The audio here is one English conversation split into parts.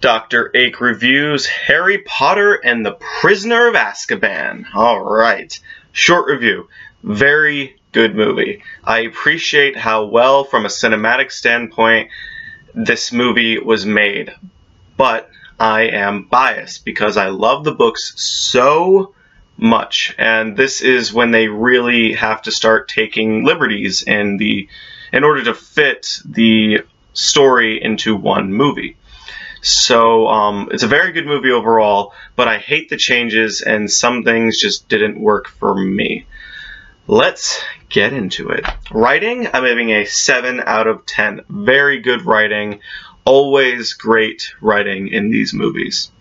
DoctorAche reviews Harry Potter and the Prisoner of Azkaban. Alright, short review. Very good movie. I appreciate how well, from a cinematic standpoint, this movie was made. But I am biased because I love the books so much. And this is when they really have to start taking liberties in order to fit the story into one movie. So it's a very good movie overall, but I hate the changes and some things just didn't work for me. Let's get into it. Writing, I'm giving a 7 out of 10. Very good writing. Always great writing in these movies.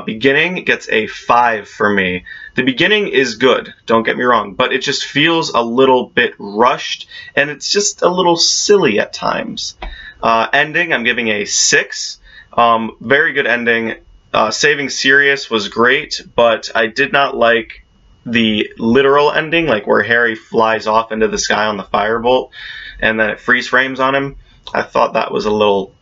Beginning gets a 5 for me. The beginning is good, don't get me wrong, but it just feels a little bit rushed, and it's just a little silly at times. Ending, I'm giving a 6. Very good ending. Saving Sirius was great, but I did not like the literal ending, like where Harry flies off into the sky on the firebolt, and then it freeze frames on him. I thought that was a little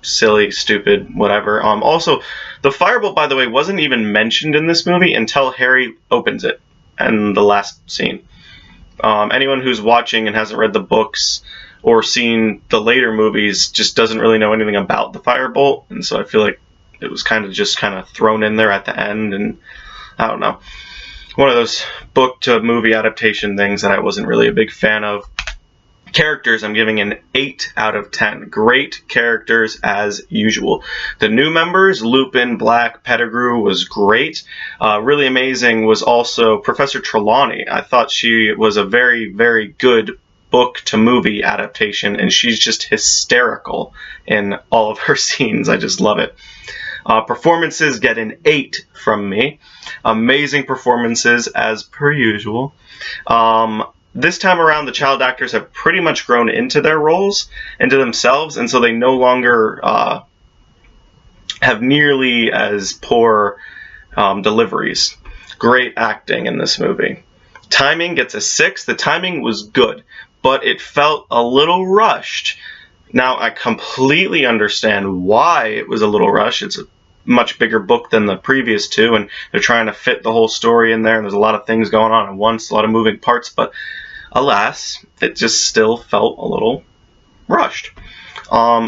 silly, stupid, whatever. Also, the firebolt, by the way, wasn't even mentioned in this movie until Harry opens it in the last scene. Anyone who's watching and hasn't read the books or seen the later movies just doesn't really know anything about the firebolt, and so I feel like it was kind of thrown in there at the end, and I don't know. One of those book to movie adaptation things that I wasn't really a big fan of. Characters, I'm giving an 8 out of 10. Great characters as usual. The new members, Lupin, Black, Pettigrew, was great. Really amazing was also Professor Trelawney. I thought she was a very, very good book to movie adaptation, and she's just hysterical in all of her scenes. I just love it. Performances get an 8 from me. Amazing performances as per usual. This time around, the child actors have pretty much grown into their roles, into themselves, and so they no longer have nearly as poor deliveries. Great acting in this movie. Timing gets a 6. The timing was good, but it felt a little rushed. Now, I completely understand why it was a little rushed. It's a much bigger book than the previous two, and they're trying to fit the whole story in there, and there's a lot of things going on at once, a lot of moving parts, but alas, it just still felt a little rushed.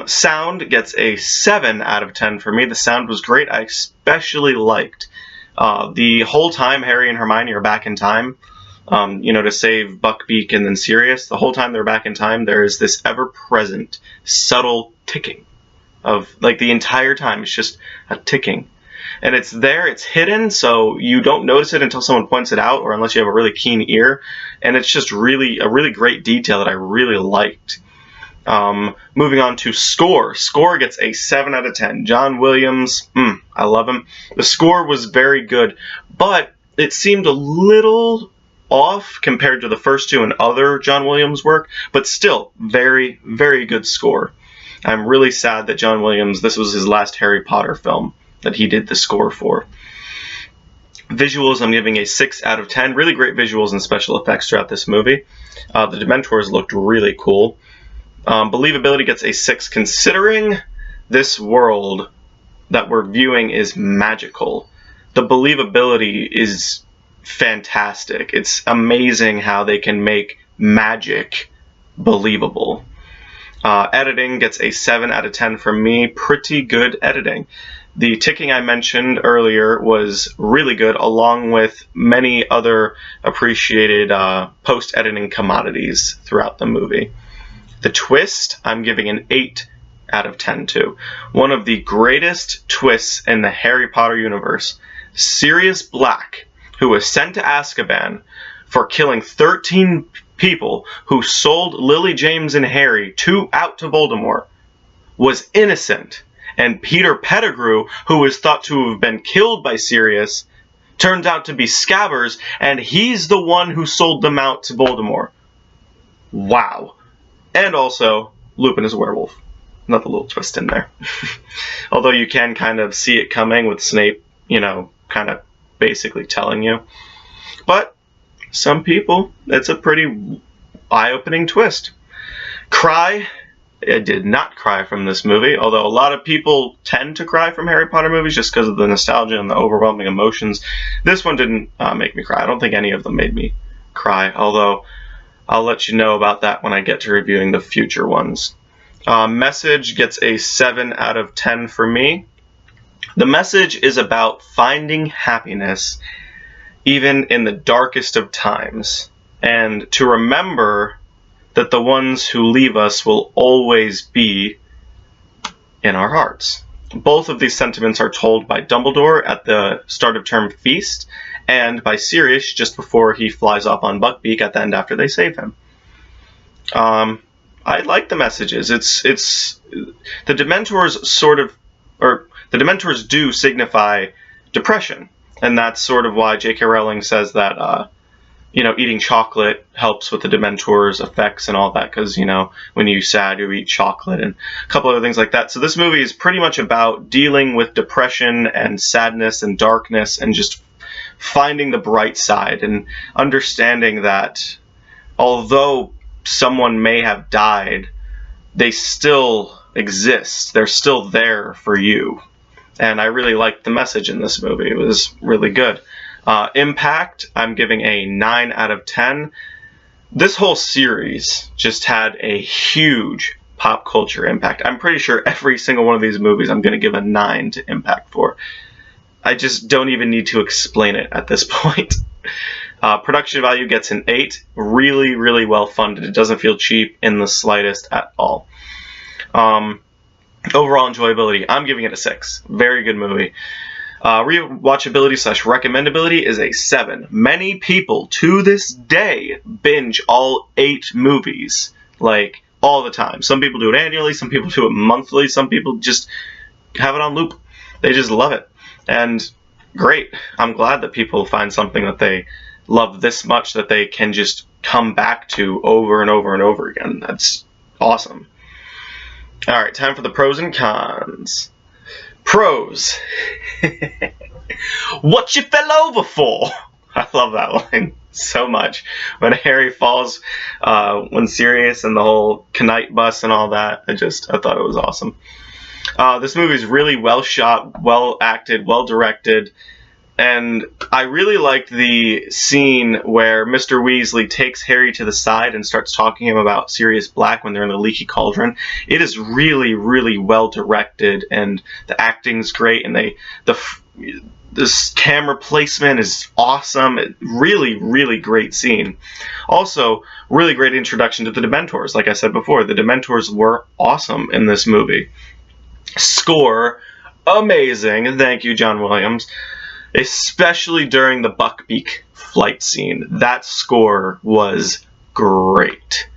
Sound gets a 7 out of 10 for me. The sound was great. I especially liked the whole time Harry and Hermione are back in time, to save Buckbeak and then Sirius. The whole time they're back in time, there is this ever-present, subtle ticking of, like, the entire time. It's just a ticking. And it's there, it's hidden, so you don't notice it until someone points it out, or unless you have a really keen ear. And it's just really a really great detail that I really liked. Moving on to score. Score gets a 7 out of 10. John Williams, I love him. The score was very good, but it seemed a little off compared to the first two and other John Williams work, but still very, very good score. I'm really sad that John Williams, this was his last Harry Potter film that he did the score for. Visuals, I'm giving a 6 out of 10. Really great visuals and special effects throughout this movie. The Dementors looked really cool. Believability gets a 6, considering this world that we're viewing is magical. The believability is fantastic. It's amazing how they can make magic believable. Editing gets a 7 out of 10 from me. Pretty good editing. The ticking I mentioned earlier was really good, along with many other appreciated post-editing commodities throughout the movie. The twist, I'm giving an 8 out of 10 too. One of the greatest twists in the Harry Potter universe. Sirius Black, who was sent to Azkaban for killing 13 people who sold Lily James and Harry out to Voldemort, was innocent. And Peter Pettigrew, who was thought to have been killed by Sirius, turns out to be Scabbers, and he's the one who sold them out to Voldemort. Wow. And also, Lupin is a werewolf. Another little twist in there. Although you can kind of see it coming with Snape, kind of basically telling you. But some people, it's a pretty eye-opening twist. Cry I did not cry from this movie, although a lot of people tend to cry from Harry Potter movies just because of the nostalgia and the overwhelming emotions. This one didn't make me cry. I don't think any of them made me cry, although I'll let you know about that when I get to reviewing the future ones. Message gets a 7 out of 10 for me. The message is about finding happiness even in the darkest of times, and to remember that the ones who leave us will always be in our hearts. Both of these sentiments are told by Dumbledore at the start of term feast, and by Sirius just before he flies off on Buckbeak at the end after they save him. I like the messages. It's the Dementors the Dementors do signify depression, and that's sort of why J.K. Rowling says that eating chocolate helps with the Dementors' effects and all that, because, when you're sad, you eat chocolate and a couple other things like that. So this movie is pretty much about dealing with depression and sadness and darkness and just finding the bright side and understanding that although someone may have died, they still exist. They're still there for you. And I really liked the message in this movie. It was really good. Impact, I'm giving a 9 out of 10. This whole series just had a huge pop culture impact. I'm pretty sure every single one of these movies I'm going to give a 9 to Impact for. I just don't even need to explain it at this point. Production value gets an 8. Really, really well funded. It doesn't feel cheap in the slightest at all. Overall enjoyability, I'm giving it a 6. Very good movie. Rewatchability / recommendability is a 7. Many people to this day binge all 8 movies, like, all the time. Some people do it annually, some people do it monthly, some people just have it on loop. They just love it. And great. I'm glad that people find something that they love this much that they can just come back to over and over and over again. That's awesome. Alright, time for the pros and cons. Pros. What you fell over for? I love that line so much. When Harry falls, when Sirius and the whole Knight bus and all that, I thought it was awesome. This movie is really well shot, well acted, well directed, and I really liked the scene where Mr. Weasley takes Harry to the side and starts talking to him about Sirius Black when they're in the leaky cauldron. It is really, really well directed, and the acting's great, and this camera placement is awesome. Really, really great scene. Also, really great introduction to the Dementors. Like I said before, the Dementors were awesome in this movie. Score, amazing. Thank you, John Williams. Especially during the Buckbeak flight scene. That score was great.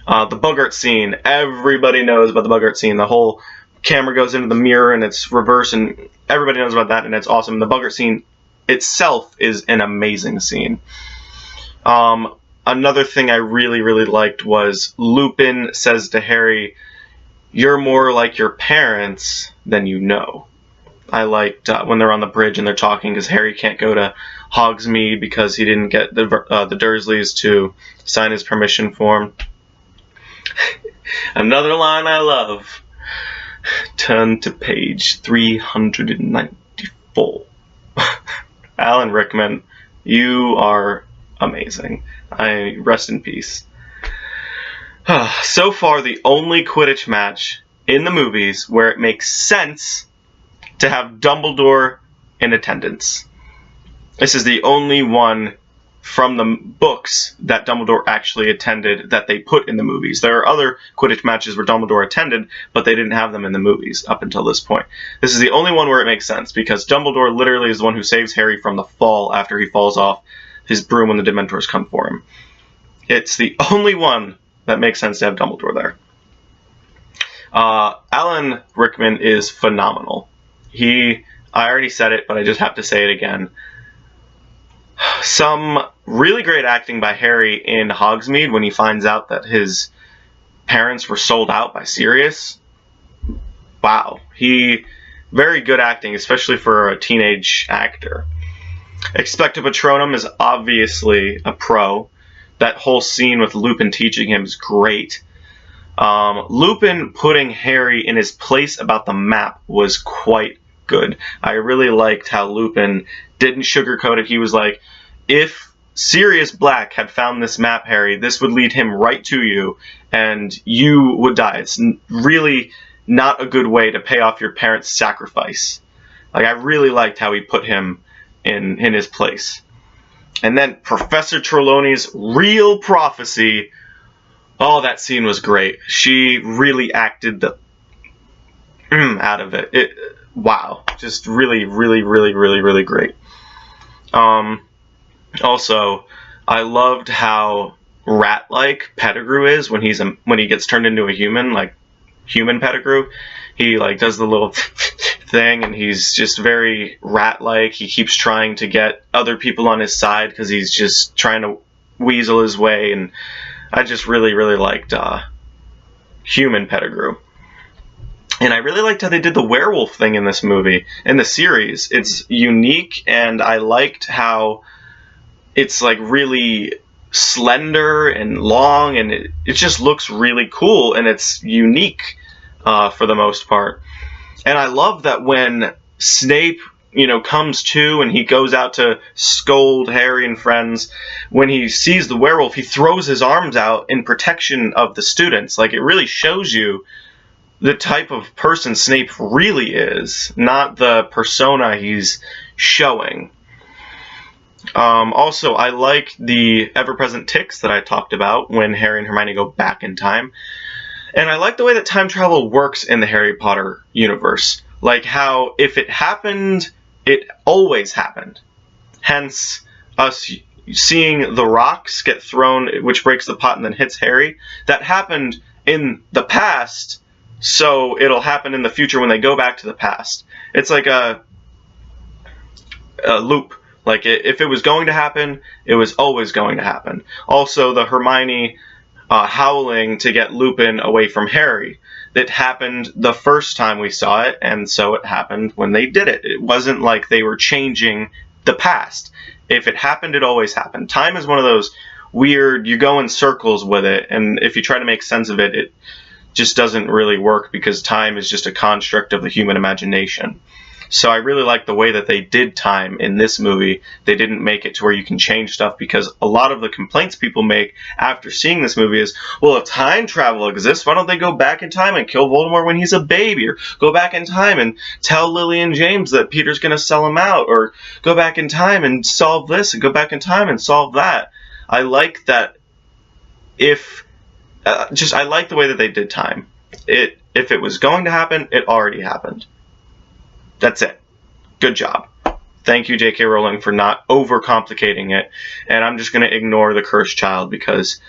The Boggart scene, everybody knows about the Boggart scene. The whole camera goes into the mirror and it's reversed, and everybody knows about that, and it's awesome. The Boggart scene itself is an amazing scene. Another thing I really, really liked was Lupin says to Harry, "You're more like your parents than you know." I liked when they're on the bridge and they're talking, because Harry can't go to Hogsmeade because he didn't get the Dursleys to sign his permission form. Another line I love. Turn to page 394. Alan Rickman, you are amazing. I rest in peace. So far, the only Quidditch match in the movies where it makes sense to have Dumbledore in attendance. This is the only one from the books that Dumbledore actually attended that they put in the movies. There are other Quidditch matches where Dumbledore attended, but they didn't have them in the movies up until this point. This is the only one where it makes sense, because Dumbledore literally is the one who saves Harry from the fall after he falls off his broom when the Dementors come for him. It's the only one that makes sense to have Dumbledore there. Alan Rickman is phenomenal. I already said it, but I just have to say it again. Some really great acting by Harry in Hogsmeade when he finds out that his parents were sold out by Sirius. Wow. Very good acting, especially for a teenage actor. Expecto Patronum is obviously a pro. That whole scene with Lupin teaching him is great. Lupin putting Harry in his place about the map was quite good. I really liked how Lupin didn't sugarcoat it. He was like, if Sirius Black had found this map, Harry, this would lead him right to you, and you would die. It's really not a good way to pay off your parents' sacrifice. Like, I really liked how he put him in his place. And then Professor Trelawney's real prophecy. Oh, that scene was great. She really acted the out of it. Wow. Just really, really, really, really, really great. Also, I loved how rat-like Pettigrew is when he gets turned into a human, like human Pettigrew. He like does the little thing, and he's just very rat-like. He keeps trying to get other people on his side because he's just trying to weasel his way, and I just really, really liked human Pettigrew. And I really liked how they did the werewolf thing in this movie, in the series. It's unique, and I liked how it's like really slender and long, and it just looks really cool, and it's unique for the most part. And I love that when Snape, comes to and he goes out to scold Harry and friends, when he sees the werewolf, he throws his arms out in protection of the students. Like, it really shows you the type of person Snape really is, not the persona he's showing. Also, I like the ever-present ticks that I talked about when Harry and Hermione go back in time. And I like the way that time travel works in the Harry Potter universe. Like how if it happened, it always happened. Hence, us seeing the rocks get thrown, which breaks the pot and then hits Harry. That happened in the past, so it'll happen in the future when they go back to the past. It's like a loop. Like, if it was going to happen, it was always going to happen. Also, the Hermione howling to get Lupin away from Harry. That happened the first time we saw it, and so it happened when they did it. It wasn't like they were changing the past. If it happened, it always happened. Time is one of those weird, you go in circles with it, and if you try to make sense of it, it just doesn't really work because time is just a construct of the human imagination. So I really like the way that they did time in this movie. They didn't make it to where you can change stuff, because a lot of the complaints people make after seeing this movie is, well, if time travel exists, why don't they go back in time and kill Voldemort when he's a baby? Or go back in time and tell Lily and James that Peter's going to sell him out? Or go back in time and solve this and go back in time and solve that? I like that I like the way that they did time. If it was going to happen, it already happened. That's it. Good job. Thank you, J.K. Rowling, for not overcomplicating it. And I'm just going to ignore the cursed child because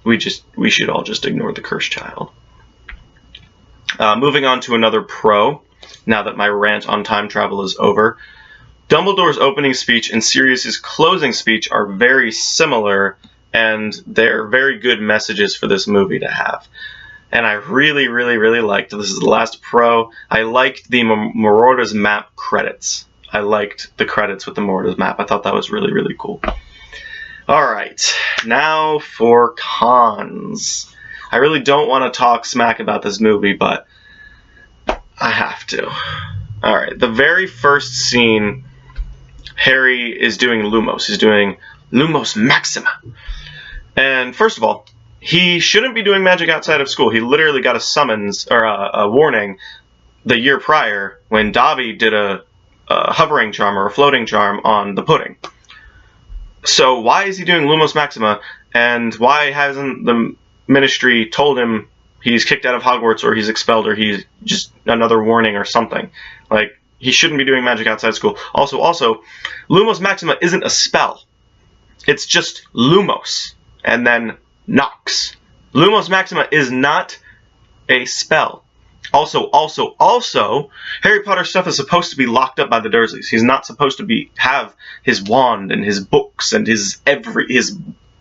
we should all just ignore the cursed child. Moving on to another pro, now that my rant on time travel is over. Dumbledore's opening speech and Sirius's closing speech are very similar, and they're very good messages for this movie to have. And I really, really, really liked, this is the last pro, I liked the Marauders map credits. I liked the credits with the Marauders map. I thought that was really, really cool. Alright, now for cons. I really don't want to talk smack about this movie, but I have to. Alright, the very first scene, Harry is doing Lumos. He's doing Lumos Maxima. And first of all, he shouldn't be doing magic outside of school. He literally got a summons, or a warning, the year prior when Dobby did a hovering charm or a floating charm on the pudding. So why is he doing Lumos Maxima, and why hasn't the Ministry told him he's kicked out of Hogwarts or he's expelled or he's just another warning or something? Like, he shouldn't be doing magic outside school. Also, Lumos Maxima isn't a spell. It's just Lumos, and then Nox. Lumos Maxima is not a spell. Also, Harry Potter stuff is supposed to be locked up by the Dursleys. He's not supposed to have his wand and his books and his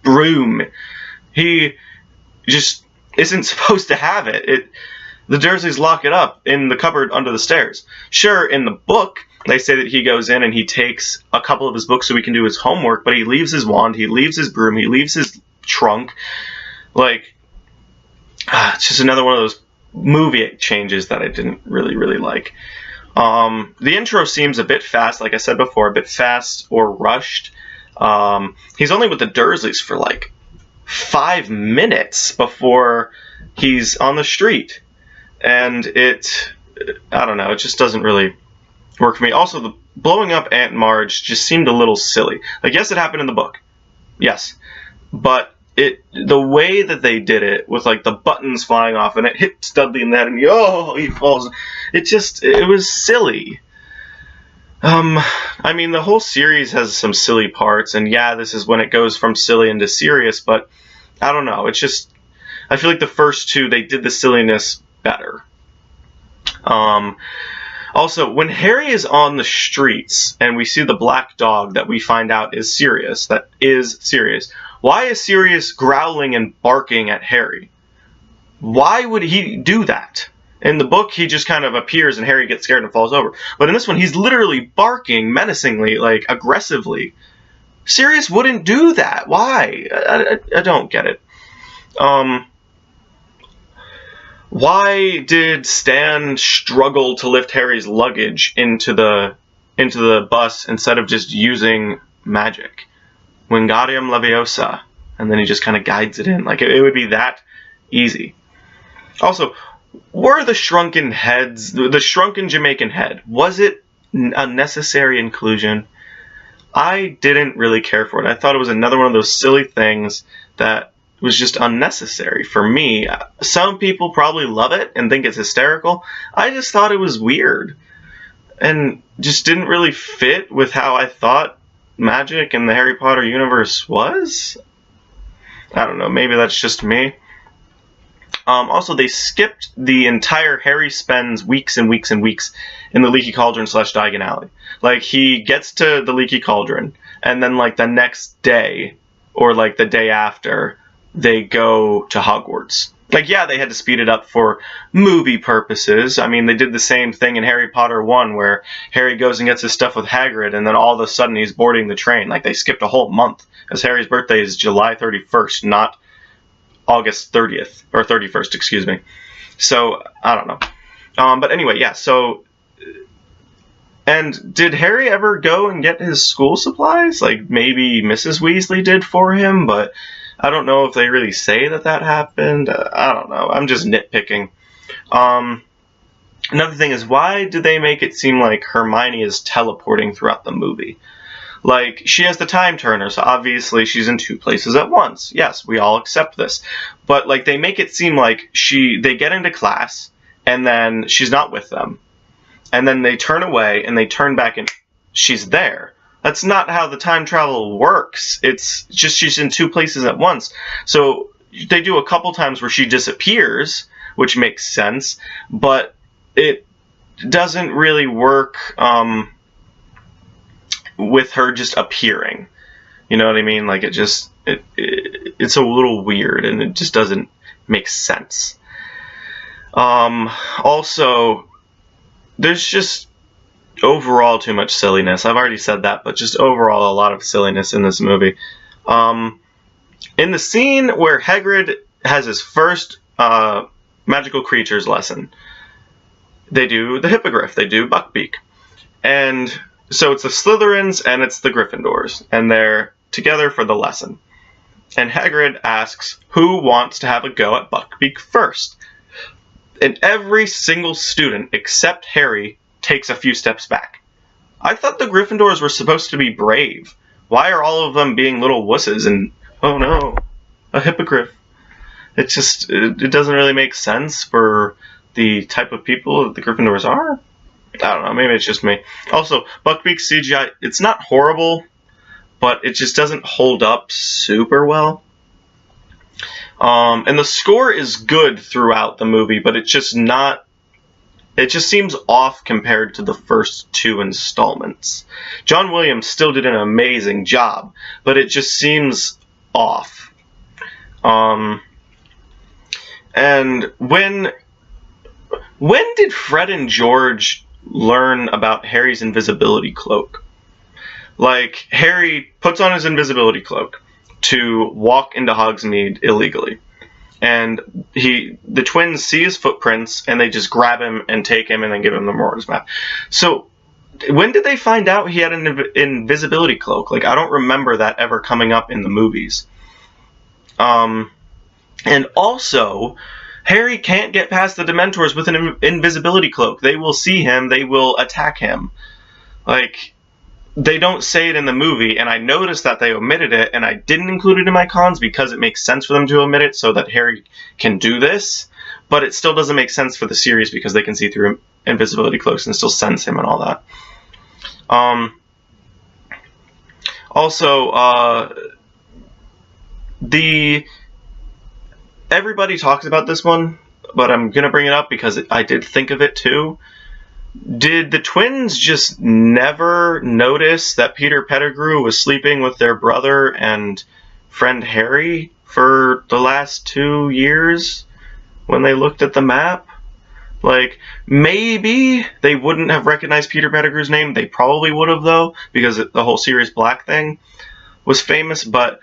broom. He just isn't supposed to have it. The Dursleys lock it up in the cupboard under the stairs. Sure, in the book, they say that he goes in and he takes a couple of his books so he can do his homework, but he leaves his wand, he leaves his broom, he leaves his trunk. Like, it's just another one of those movie changes that I didn't really like. The intro seems a bit fast, like I said before, a bit fast or rushed. He's only with the Dursleys for like 5 minutes before he's on the street. And I don't know, it just doesn't really work for me. Also, the blowing up Aunt Marge just seemed a little silly. Like, yes, it happened in the book. Yes. But the way that they did it, with like the buttons flying off and it hits Dudley in the head and he falls. It was silly. I mean, the whole series has some silly parts, and yeah, this is when it goes from silly into serious, but I don't know. It's just, I feel like the first two, they did the silliness better. Also, when Harry is on the streets and we see the black dog that we find out is Sirius, why is Sirius growling and barking at Harry? Why would he do that? In the book, he just kind of appears and Harry gets scared and falls over. But in this one, he's literally barking menacingly, like aggressively. Sirius wouldn't do that. Why? I don't get it. Why did Stan struggle to lift Harry's luggage into the bus instead of just using magic? Wingardium Leviosa, and then he just kind of guides it in. Like, it would be that easy. Also, were the shrunken heads, the shrunken Jamaican head, was it a necessary inclusion? I didn't really care for it. I thought it was another one of those silly things that was just unnecessary for me. Some people probably love it and think it's hysterical. I just thought it was weird and just didn't really fit with how I thought magic in the Harry Potter universe was. I don't know, maybe that's just me. Also, they skipped the entire Harry spends weeks and weeks and weeks in the Leaky Cauldron / Diagon Alley. Like, he gets to the Leaky Cauldron, and then, like, the next day, or, like, the day after, they go to Hogwarts. Like, yeah, they had to speed it up for movie purposes. I mean, they did the same thing in Harry Potter 1, where Harry goes and gets his stuff with Hagrid, and then all of a sudden he's boarding the train. Like, they skipped a whole month, as Harry's birthday is July 31st, not August 30th, or 31st, excuse me. So, I don't know. But anyway, yeah, so... And did Harry ever go and get his school supplies? Like, maybe Mrs. Weasley did for him, but I don't know if they really say that happened. I don't know. I'm just nitpicking. Another thing is, why did they make it seem like Hermione is teleporting throughout the movie? Like, she has the time turner, so obviously she's in 2 places at once. Yes, we all accept this. But, like, they make it seem like they get into class, and then she's not with them. And then they turn away, and they turn back, and she's there. That's not how the time travel works. It's just she's in 2 places at once. So they do a couple times where she disappears, which makes sense, but it doesn't really work with her just appearing. You know what I mean? Like, it's a little weird, and it just doesn't make sense. Also, there's just overall too much silliness. I've already said that, but just overall a lot of silliness in this movie. In the scene where Hagrid has his first magical creatures lesson, they do the Hippogriff, they do Buckbeak. And so it's the Slytherins and it's the Gryffindors, and they're together for the lesson. And Hagrid asks who wants to have a go at Buckbeak first. And every single student except Harry takes a few steps back. I thought the Gryffindors were supposed to be brave. Why are all of them being little wusses and, oh no, a Hippogriff? It doesn't really make sense for the type of people that the Gryffindors are. I don't know, maybe it's just me. Also, Buckbeak's CGI, it's not horrible, but it just doesn't hold up super well. And the score is good throughout the movie, but it's just not... It just seems off compared to the first 2 installments. John Williams still did an amazing job, but it just seems off. And when did Fred and George learn about Harry's invisibility cloak? Like, Harry puts on his invisibility cloak to walk into Hogsmeade illegally. and the twins see his footprints, and they just grab him and take him and then give him the Marauders map. So when did they find out he had an invisibility cloak? Like, I don't remember that ever coming up in the movies. And also, Harry can't get past the Dementors with an invisibility cloak. They will see him, they will attack him. Like, they don't say it in the movie, and I noticed that they omitted it, and I didn't include it in my cons because it makes sense for them to omit it so that Harry can do this, but it still doesn't make sense for the series because they can see through invisibility cloaks and still sense him and all that. Also, everybody talks about this one, but I'm going to bring it up because I did think of it too. Did the twins just never notice that Peter Pettigrew was sleeping with their brother and friend Harry for the last 2 years when they looked at the map? Like, maybe they wouldn't have recognized Peter Pettigrew's name. They probably would have, though, because the whole Sirius Black thing was famous, but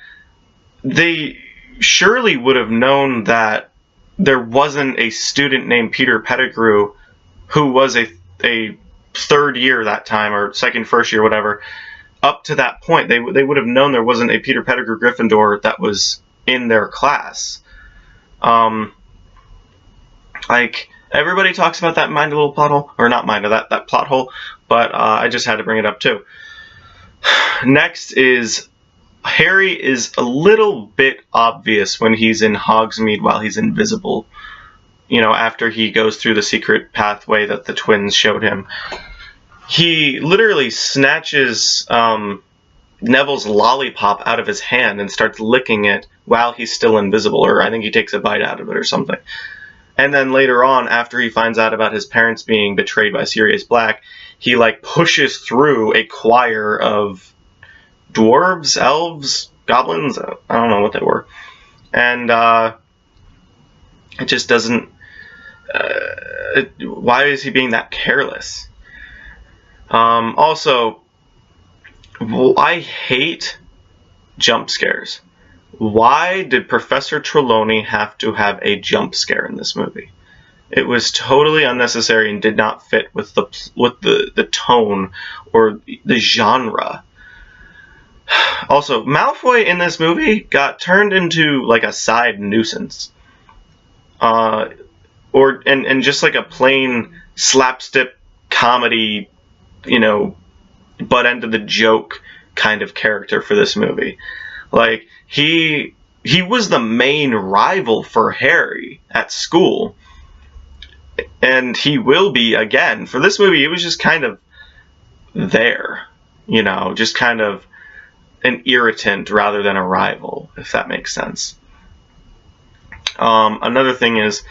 they surely would have known that there wasn't a student named Peter Pettigrew who was a third year that time, or first year, whatever. Up to that point, they would have known there wasn't a Peter Pettigrew Gryffindor that was in their class. Like, everybody talks about that minor little plot hole, or not minor, that plot hole, but I just had to bring it up too. Next is Harry is a little bit obvious when he's in Hogsmeade while he's invisible. You know, after he goes through the secret pathway that the twins showed him. He literally snatches Neville's lollipop out of his hand and starts licking it while he's still invisible, or I think he takes a bite out of it or something. And then later on, after he finds out about his parents being betrayed by Sirius Black, he like pushes through a choir of dwarves, elves, goblins, I don't know what they were. And it just doesn't... why is he being that careless? Also, I hate jump scares. Why did Professor Trelawney have to have a jump scare in this movie? It was totally unnecessary and did not fit with the tone or the genre. Also, Malfoy in this movie got turned into like a side nuisance. And just like a plain slapstick comedy, you know, butt end of the joke kind of character for this movie. Like, he was the main rival for Harry at school. And he will be again. For this movie, it was just kind of there. You know, just kind of an irritant rather than a rival, if that makes sense. Another thing is,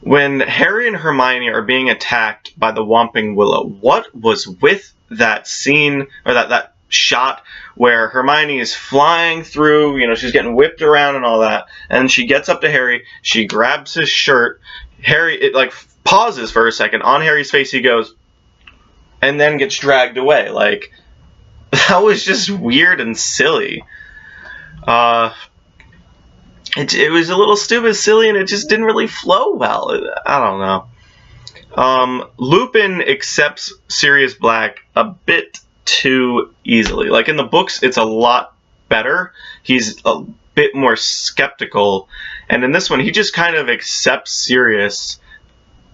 when Harry and Hermione are being attacked by the Whomping Willow, what was with that scene, or that shot where Hermione is flying through, you know, she's getting whipped around and all that, and she gets up to Harry, she grabs his shirt, Harry, it like pauses for a second, on Harry's face he goes, and then gets dragged away. Like, that was just weird and silly. It was a little stupid, silly, and it just didn't really flow well. I don't know. Lupin accepts Sirius Black a bit too easily. Like, in the books, it's a lot better. He's a bit more skeptical. And in this one, he just kind of accepts Sirius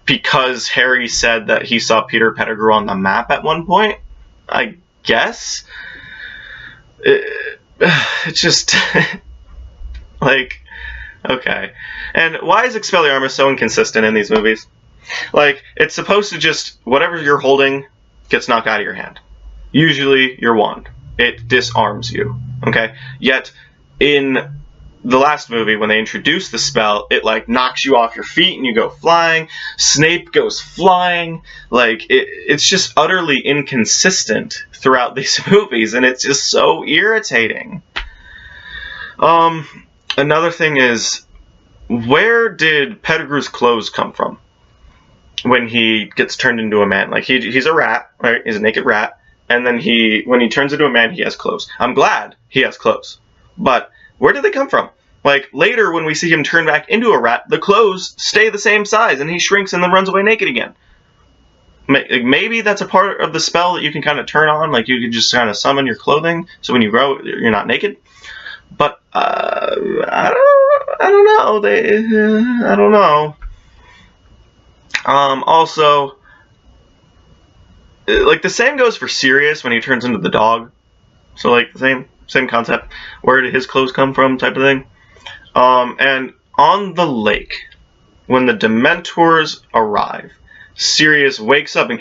because Harry said that he saw Peter Pettigrew on the map at one point, I guess. It's just... like... Okay. And why is Expelliarmus so inconsistent in these movies? Like, it's supposed to just, whatever you're holding gets knocked out of your hand. Usually your wand. It disarms you. Okay? Yet, in the last movie, when they introduced the spell, it, like, knocks you off your feet and you go flying. Snape goes flying. Like, it's just utterly inconsistent throughout these movies, and it's just so irritating. Another thing is, where did Pettigrew's clothes come from when he gets turned into a man? Like, he's a rat, right? He's a naked rat, and then when he turns into a man, he has clothes. I'm glad he has clothes, but where did they come from? Like, later when we see him turn back into a rat, the clothes stay the same size, and he shrinks and then runs away naked again. Maybe that's a part of the spell that you can kind of turn on, like you can just kind of summon your clothing, so when you grow, you're not naked. But, I don't know. I don't know. Also, like, the same goes for Sirius when he turns into the dog. So, like, same concept. Where did his clothes come from type of thing. And on the lake, when the Dementors arrive, Sirius wakes up and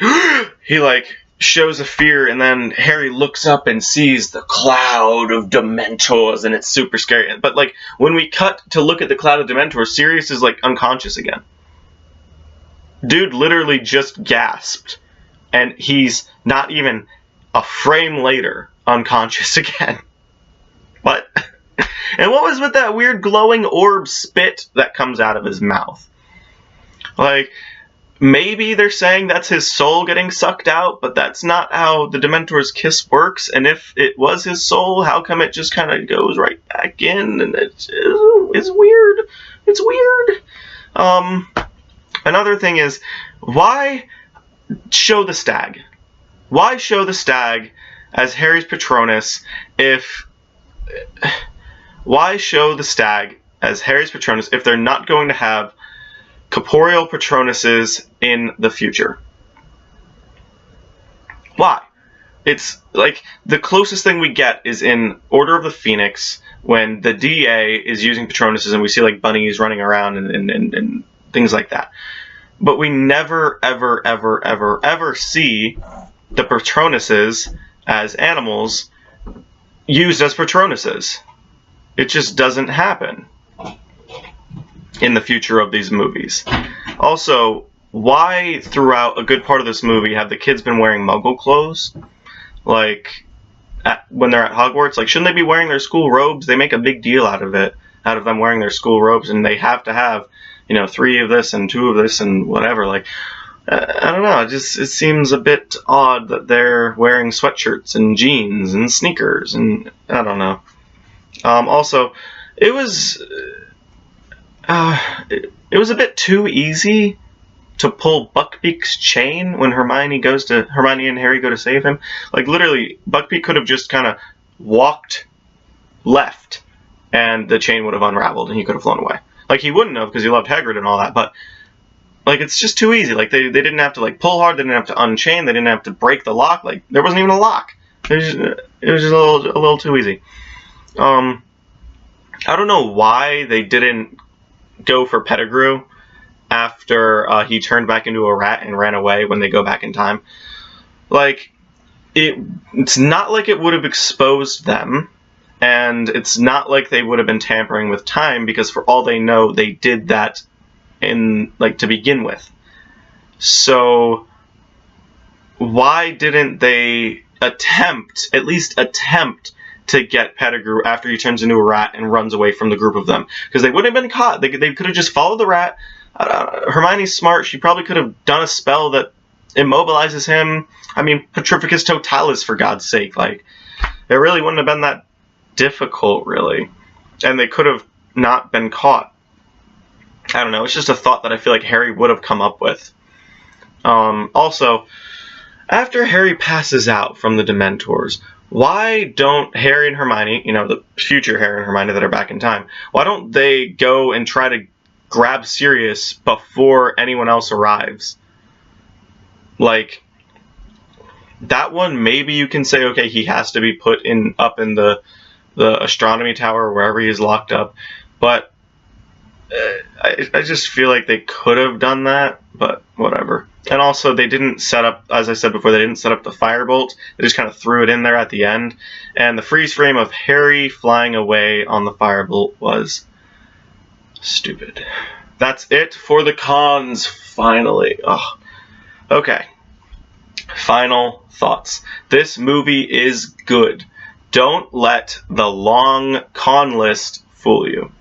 he, like, shows a fear, and then Harry looks up and sees the cloud of Dementors, and it's super scary. But, like, when we cut to look at the cloud of Dementors, Sirius is, like, unconscious again. Dude literally just gasped, and he's not even a frame later unconscious again. What? And what was with that weird glowing orb spit that comes out of his mouth? Like, maybe they're saying that's his soul getting sucked out, but that's not how the Dementor's kiss works, and if it was his soul, how come it just kind of goes right back in, and it's weird. It's weird. Another thing is, why show the stag? Why show the stag as Harry's Patronus if... Why show the stag as Harry's Patronus if they're not going to have corporeal Patronuses in the future? Why? It's like the closest thing we get is in Order of the Phoenix when the DA is using Patronuses and we see like bunnies running around and things like that. But we never, ever, ever, ever, ever see the Patronuses as animals used as Patronuses. It just doesn't happen in the future of these movies. Also, why throughout a good part of this movie have the kids been wearing Muggle clothes? Like, when they're at Hogwarts, like, shouldn't they be wearing their school robes? They make a big deal out of it, out of them wearing their school robes, and they have to have, you know, 3 of this and 2 of this and whatever. Like, I don't know, it seems a bit odd that they're wearing sweatshirts and jeans and sneakers, and I don't know. Also, it was a bit too easy to pull Buckbeak's chain when Hermione and Harry go to save him. Like, literally, Buckbeak could have just kind of walked left, and the chain would have unraveled, and he could have flown away. Like, he wouldn't have, because he loved Hagrid and all that, but, like, it's just too easy. Like, they didn't have to, like, pull hard, they didn't have to unchain, they didn't have to break the lock. Like, there wasn't even a lock. It was just a little too easy. I don't know why they didn't go for Pettigrew after he turned back into a rat and ran away when they go back in time. Like, it's not like it would have exposed them, and it's not like they would have been tampering with time, because for all they know, they did that to begin with. So, why didn't they at least attempt to get Pettigrew after he turns into a rat and runs away from the group of them? Because they wouldn't have been caught. They could have just followed the rat. Hermione's smart. She probably could have done a spell that immobilizes him. I mean, Petrificus Totalis, for God's sake. Like, it really wouldn't have been that difficult, really. And they could have not been caught. I don't know. It's just a thought that I feel like Harry would have come up with. Also, after Harry passes out from the Dementors, why don't Harry and Hermione, you know, the future Harry and Hermione that are back in time, why don't they go and try to grab Sirius before anyone else arrives? Like, that one, maybe you can say, okay, he has to be put up in the astronomy tower or wherever he's locked up, but I just feel like they could have done that, but whatever. And also, they didn't set up, as I said before, they didn't set up the firebolt. They just kind of threw it in there at the end. And the freeze frame of Harry flying away on the firebolt was stupid. That's it for the cons, finally. Ugh. Okay. Final thoughts. This movie is good. Don't let the long con list fool you.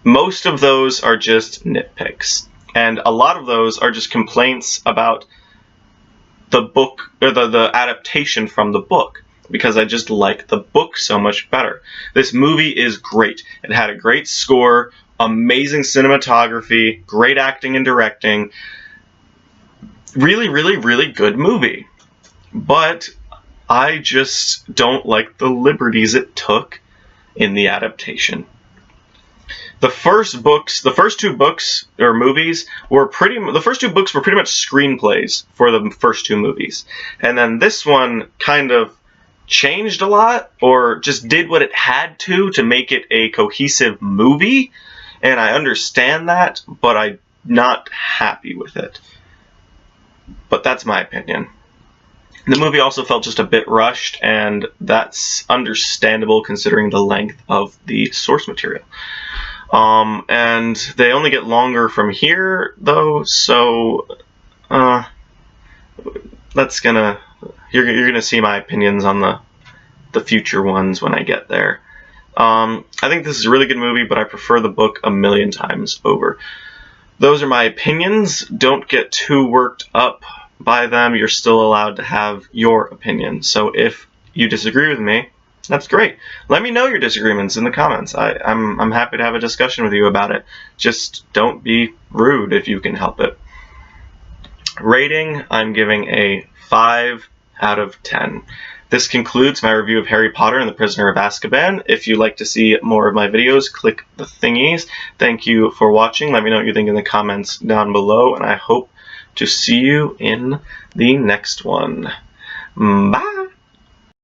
Most of those are just nitpicks. And a lot of those are just complaints about the book, or the adaptation from the book. because I just like the book so much better. This movie is great. It had a great score, amazing cinematography, great acting and directing. Really, really, really good movie. But I just don't like the liberties it took in the adaptation. The first two books or movies were pretty much screenplays for the first two movies. And then this one kind of changed a lot, or just did what it had to make it a cohesive movie. And I understand that, but I'm not happy with it. But that's my opinion. The movie also felt just a bit rushed, and that's understandable considering the length of the source material. And they only get longer from here, though, so you're gonna see my opinions on the future ones when I get there. I think this is a really good movie, but I prefer the book a million times over. Those are my opinions. Don't get too worked up by them. You're still allowed to have your opinion. So if you disagree with me, that's great. Let me know your disagreements in the comments. I'm happy to have a discussion with you about it. Just don't be rude if you can help it. Rating, I'm giving a 5 out of 10. This concludes my review of Harry Potter and the Prisoner of Azkaban. If you'd like to see more of my videos, click the thingies. Thank you for watching. Let me know what you think in the comments down below, and I hope to see you in the next one. Bye!